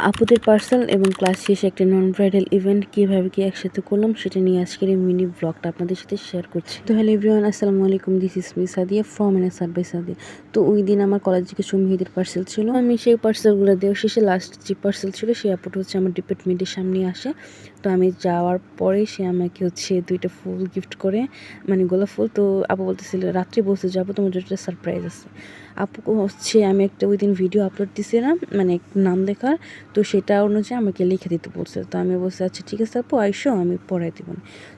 আপুদের পার্সেল এবং ক্লাস শেষে একটা নন ব্রাইডাল ইভেন্ট কীভাবে কি একসাথে করলাম সেটা নিয়ে আজকের এই মিনি ব্লগটা আপনাদের সাথে শেয়ার করছি। তো হ্যালো এভরিওয়ান, আসসালামু আলাইকুম, this is me Sadia from NSR by Sadia. তো ওই দিন আমার কলেজ থেকে মেহেদির পার্সেল ছিল, আমি সেই পার্সেলগুলো দেওয়া শেষে লাস্ট যে পার্সেল ছিল সেই আপুটা হচ্ছে আমার ডিপার্টমেন্টের সামনে আসে। তো আমি যাওয়ার পরে সে আমাকে হচ্ছে 2টা ফুল গিফট করে, মানে গোলাপ ফুল। তো আপু বলতেছিল, রাত্রে বলতে যাবো, তোমার জন্য একটা সারপ্রাইজ আছে। আপু হচ্ছে আমি একটা ওই দিন ভিডিও আপলোড দিছিলাম, মানে নাম লেখার, তো সেটা অনুযায়ী আমাকে লিখে দিতে বলছে। তো আমি বলছি আচ্ছা ঠিক আছে আপু, আইসো, আমি পড়াই দিব।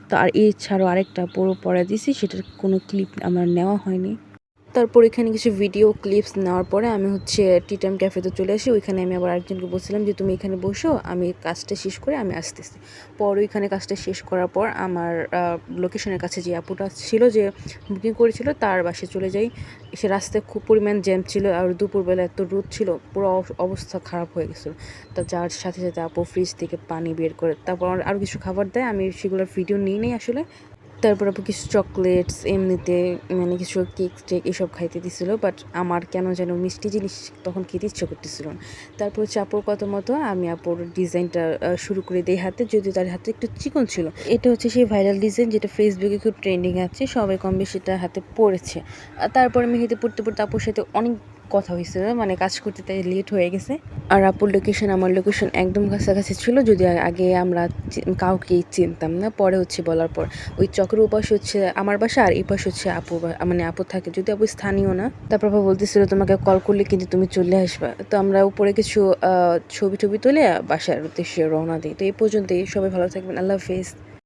তো আর এছাড়াও আরেকটা পুরো পড়াই দিছি, সেটার কোনো ক্লিপ আমার নেওয়া হয়নি। তারপর এখানে কিছু ভিডিও ক্লিপস নেওয়ার পরে আমি হচ্ছে টি টাইম ক্যাফেতে চলে আসি। ওইখানে আমি আবার আরেকজনকে বলছিলাম যে তুমি এখানে বসো, আমি কাজটা শেষ করে আমি আসতেছি। পর ওইখানে কাজটা শেষ করার পর আমার লোকেশনের কাছে যে আপুটা ছিল, যে বুকিং করেছিল, তার বাসায় চলে যাই। সে রাস্তায় খুব পরিমাণ জ্যাম ছিল, আর দুপুরবেলা এত রোদ ছিল, পুরো অবস্থা খারাপ হয়ে গেছিলো। তা যার সাথে সাথে আপু ফ্রিজ থেকে পানি বের করে তারপর আরও কিছু খাবার দেয়, আমি সেগুলোর ভিডিও নিই নেই আসলে। তারপর আপু কিছু চকলেটস, এমনিতে মানে কিছু কেক টেক এসব খাইতে দিছিল, বাট আমার কেন যেন মিষ্টি জিনিস তখন খেতে ইচ্ছে করতেছিল না। তারপর হচ্ছে আপুর কথা মতো আমি আপুর ডিজাইনটা শুরু করে দিই হাতে, যদিও তার হাতে একটু চিকন ছিল। এটা হচ্ছে সেই ভাইরাল ডিজাইন যেটা ফেসবুকে খুব ট্রেন্ডিং আছে, সবাই কম বেশি এটা হাতে পড়েছে। তারপর আমি হেঁটে পড়তে পড়তে আপুর সাথে অনেক কথা হয়েছিল, মানে কাজ করতে তাই লেট হয়ে গেছে। আর আপুর লোকেশন আমার লোকেশন একদম কাছাকাছি ছিল, যদি আগে আমরা কাউকেই চিনতাম না। পরে হচ্ছে বলার পর ওই চক্রের উপাস হচ্ছে আমার বাসা, আর এই পাশে হচ্ছে আপু, মানে আপু থাকে, যদি আপু স্থানীয় না। তারপর আপু বলতেছিল তোমাকে কল করলে কিন্তু তুমি চলে আসবা। তো আমরা উপরে কিছু ছবি টবি তুলে বাসার উদ্দেশ্যে রওনা দিই। তো এই পর্যন্তই, সবাই ভালো থাকবেন, আল্লাহ হাফেজ।